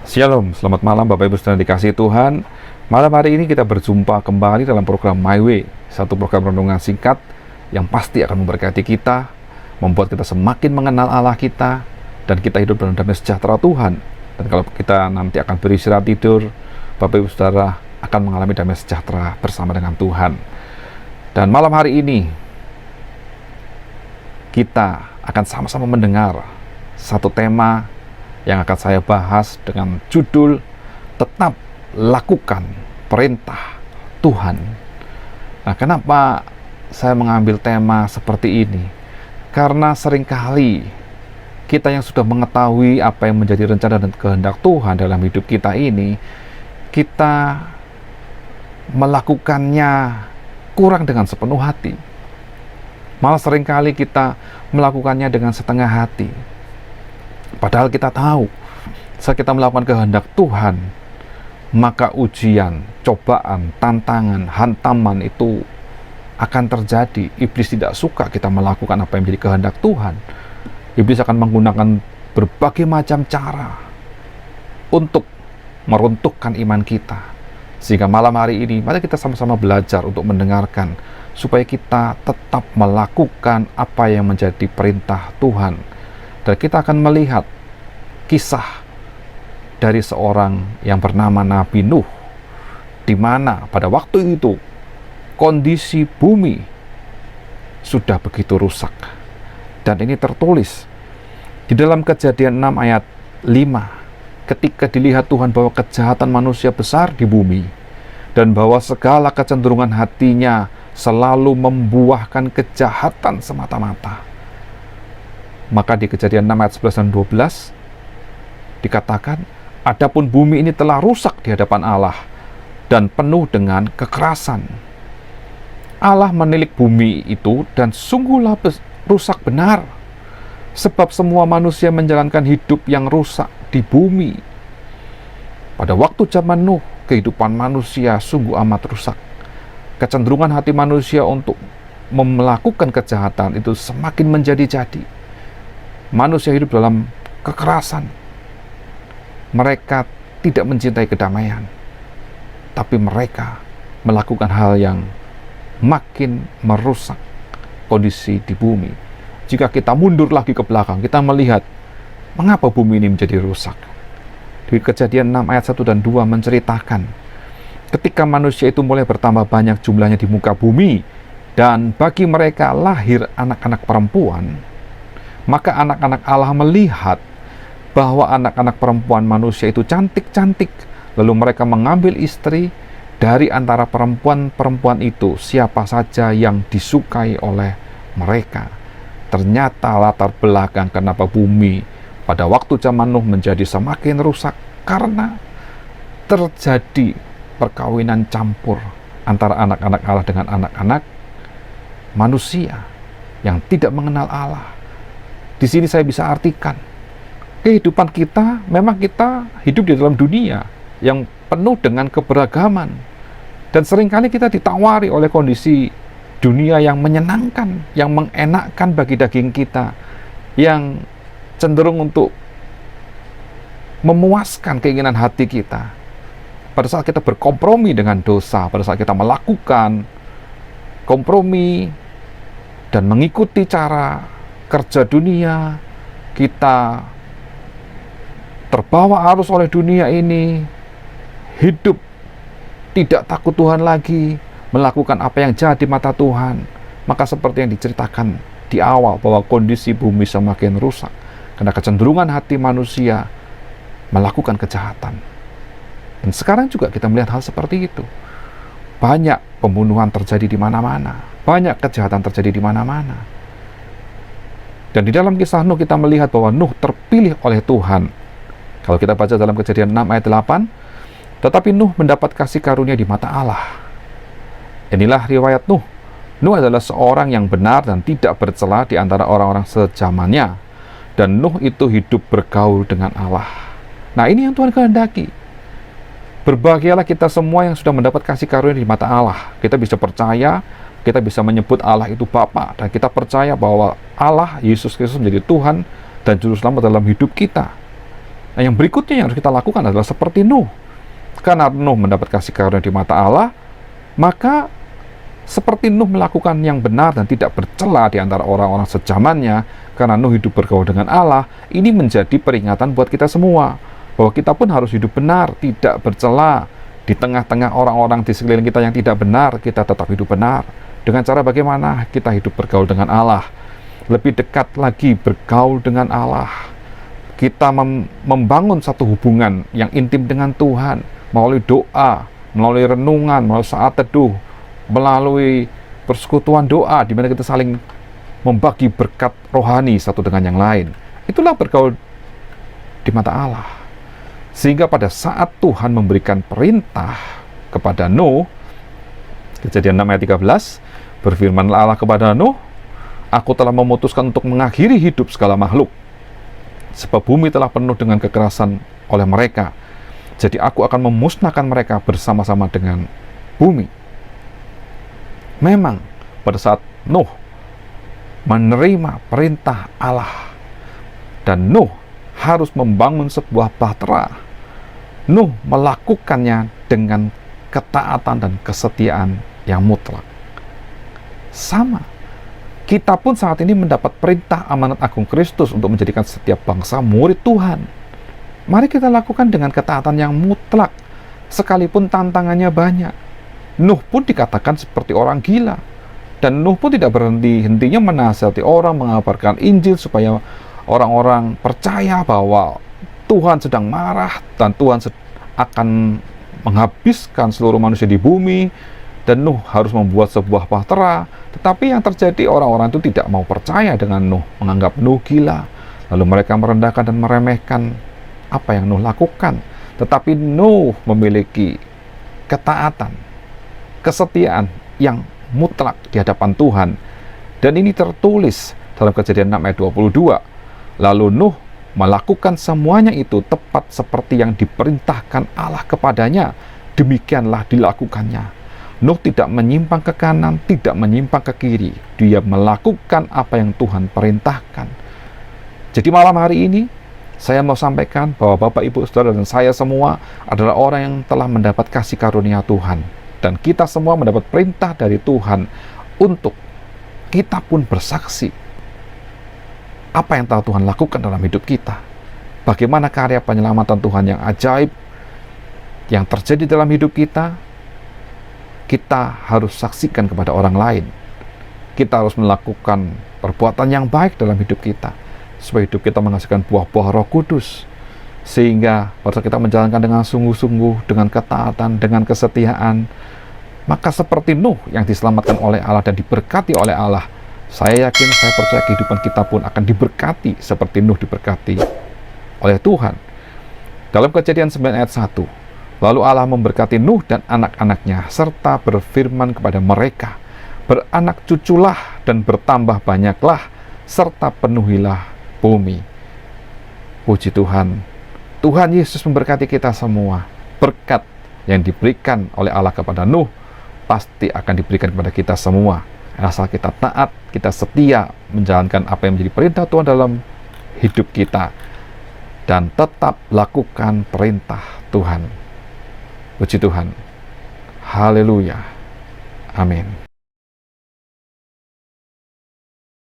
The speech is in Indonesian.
Shalom, selamat malam Bapak Ibu Saudara dikasihi Tuhan. Malam hari ini kita berjumpa kembali dalam program My Way, satu program renungan singkat yang pasti akan memberkati kita, membuat kita semakin mengenal Allah kita, dan kita hidup dalam damai sejahtera Tuhan. Dan kalau kita nanti akan beristirahat tidur, Bapak Ibu Saudara akan mengalami damai sejahtera bersama dengan Tuhan. Dan malam hari ini kita akan sama-sama mendengar satu tema yang akan saya bahas dengan judul Tetap Lakukan Perintah Tuhan. Nah, kenapa saya mengambil tema seperti ini? Karena seringkali kita yang sudah mengetahui apa yang menjadi rencana dan kehendak Tuhan dalam hidup kita ini, kita melakukannya kurang dengan sepenuh hati. Malah seringkali kita melakukannya dengan setengah hati. Padahal kita tahu, saat kita melakukan kehendak Tuhan, maka ujian, cobaan, tantangan, hantaman itu akan terjadi. Iblis tidak suka kita melakukan apa yang menjadi kehendak Tuhan. Iblis akan menggunakan berbagai macam cara untuk meruntuhkan iman kita. Sehingga malam hari ini, mari kita sama-sama belajar untuk mendengarkan, supaya kita tetap melakukan apa yang menjadi perintah Tuhan. Dan kita akan melihat kisah dari seorang yang bernama Nabi Nuh, di mana pada waktu itu kondisi bumi sudah begitu rusak. Dan ini tertulis di dalam Kejadian 6 ayat 5, ketika dilihat Tuhan bahwa kejahatan manusia besar di bumi, dan bahwa segala kecenderungan hatinya selalu membuahkan kejahatan semata-mata. Maka di Kejadian 6 ayat 11 dan 12 dikatakan, adapun bumi ini telah rusak di hadapan Allah dan penuh dengan kekerasan. Allah menilik bumi itu dan sungguhlah rusak benar, sebab semua manusia menjalankan hidup yang rusak di bumi. Pada waktu zaman Nuh, kehidupan manusia sungguh amat rusak. Kecenderungan hati manusia untuk melakukan kejahatan itu semakin menjadi-jadi. Manusia hidup dalam kekerasan. Mereka tidak mencintai kedamaian, tapi mereka melakukan hal yang makin merusak kondisi di bumi. Jika kita mundur lagi ke belakang, kita melihat mengapa bumi ini menjadi rusak. Di Kejadian 6 ayat 1 dan 2 menceritakan, ketika manusia itu mulai bertambah banyak jumlahnya di muka bumi, dan bagi mereka lahir anak-anak perempuan, maka anak-anak Allah melihat bahwa anak-anak perempuan manusia itu cantik-cantik. Lalu mereka mengambil istri dari antara perempuan-perempuan itu, siapa saja yang disukai oleh mereka. Ternyata latar belakang kenapa bumi pada waktu zaman Nuh menjadi semakin rusak, karena terjadi perkawinan campur antara anak-anak Allah dengan anak-anak manusia yang tidak mengenal Allah. Di sini saya bisa artikan, kehidupan kita, memang kita hidup di dalam dunia yang penuh dengan keberagaman. Dan seringkali kita ditawari oleh kondisi dunia yang menyenangkan, yang mengenakkan bagi daging kita, yang cenderung untuk memuaskan keinginan hati kita. Pada saat kita berkompromi dengan dosa, pada saat kita melakukan kompromi dan mengikuti cara kerja dunia, kita terbawa arus oleh dunia ini, hidup tidak takut Tuhan lagi, melakukan apa yang jahat di mata Tuhan. Maka seperti yang diceritakan di awal, bahwa kondisi bumi semakin rusak karena kecenderungan hati manusia melakukan kejahatan. Dan sekarang juga kita melihat hal seperti itu. Banyak pembunuhan terjadi di mana-mana, banyak kejahatan terjadi di mana-mana. Dan di dalam kisah Nuh kita melihat bahwa Nuh terpilih oleh Tuhan. Kalau kita baca dalam Kejadian 6 ayat 8, tetapi Nuh mendapat kasih karunia di mata Allah. Inilah riwayat Nuh. Nuh adalah seorang yang benar dan tidak bercela di antara orang-orang sezamannya. Dan Nuh itu hidup bergaul dengan Allah. Nah, ini yang Tuhan kehendaki. Berbahagialah kita semua yang sudah mendapat kasih karunia di mata Allah. Kita bisa percaya, kita bisa menyebut Allah itu Bapa, dan kita percaya bahwa Allah, Yesus Kristus menjadi Tuhan dan Juru Selamat dalam hidup kita. Nah, yang berikutnya yang harus kita lakukan adalah seperti Nuh. Karena Nuh mendapat kasih karunia di mata Allah, maka seperti Nuh melakukan yang benar dan tidak bercela di antara orang-orang sejamannya, karena Nuh hidup bergaul dengan Allah, ini menjadi peringatan buat kita semua, bahwa kita pun harus hidup benar, tidak bercela. Di tengah-tengah orang-orang di sekeliling kita yang tidak benar, kita tetap hidup benar. Dengan cara bagaimana? Kita hidup bergaul dengan Allah. Lebih dekat lagi bergaul dengan Allah. Kita membangun satu hubungan yang intim dengan Tuhan, melalui doa, melalui renungan, melalui saat teduh, melalui persekutuan doa, di mana kita saling membagi berkat rohani satu dengan yang lain. Itulah bergaul di mata Allah. Sehingga pada saat Tuhan memberikan perintah kepada Nuh, Kejadian 6 ayat 13, berfirmanlah Allah kepada Nuh, Aku telah memutuskan untuk mengakhiri hidup segala makhluk, sebab bumi telah penuh dengan kekerasan oleh mereka. Jadi aku akan memusnahkan mereka bersama-sama dengan bumi. Memang pada saat Nuh menerima perintah Allah, dan Nuh harus membangun sebuah bahtera, Nuh melakukannya dengan ketaatan dan kesetiaan yang mutlak. Sama, kita pun saat ini mendapat perintah amanat agung Kristus untuk menjadikan setiap bangsa murid Tuhan. Mari kita lakukan dengan ketaatan yang mutlak, sekalipun tantangannya banyak. Nuh pun dikatakan seperti orang gila, dan Nuh pun tidak berhenti-hentinya menasihati orang, mengabarkan Injil supaya orang-orang percaya bahwa Tuhan sedang marah dan Tuhan akan menghabiskan seluruh manusia di bumi, dan Nuh harus membuat sebuah bahtera. Tetapi yang terjadi, orang-orang itu tidak mau percaya dengan Nuh, menganggap Nuh gila. Lalu mereka merendahkan dan meremehkan apa yang Nuh lakukan. Tetapi Nuh memiliki ketaatan, kesetiaan yang mutlak di hadapan Tuhan. Dan ini tertulis dalam Kejadian 6 ayat 22. Lalu Nuh melakukan semuanya itu tepat seperti yang diperintahkan Allah kepadanya. Demikianlah dilakukannya. Nuh tidak menyimpang ke kanan, tidak menyimpang ke kiri. Dia melakukan apa yang Tuhan perintahkan. Jadi malam hari ini, saya mau sampaikan bahwa Bapak, Ibu, Saudara, dan saya semua adalah orang yang telah mendapat kasih karunia Tuhan. Dan kita semua mendapat perintah dari Tuhan untuk kita pun bersaksi apa yang telah Tuhan lakukan dalam hidup kita. Bagaimana karya penyelamatan Tuhan yang ajaib yang terjadi dalam hidup kita, kita harus saksikan kepada orang lain. Kita harus melakukan perbuatan yang baik dalam hidup kita, supaya hidup kita menghasilkan buah-buah Roh Kudus, sehingga pada saat kita menjalankan dengan sungguh-sungguh, dengan ketaatan, dengan kesetiaan, maka seperti Nuh yang diselamatkan oleh Allah dan diberkati oleh Allah, saya yakin, saya percaya kehidupan kita pun akan diberkati seperti Nuh diberkati oleh Tuhan. Dalam Kejadian 9 ayat 1, lalu Allah memberkati Nuh dan anak-anaknya, serta berfirman kepada mereka, beranak cuculah dan bertambah banyaklah, serta penuhilah bumi. Puji Tuhan, Tuhan Yesus memberkati kita semua. Berkat yang diberikan oleh Allah kepada Nuh pasti akan diberikan kepada kita semua, asal kita taat, kita setia menjalankan apa yang menjadi perintah Tuhan dalam hidup kita, dan tetap lakukan perintah Tuhan. Puji Tuhan. Haleluya. Amin.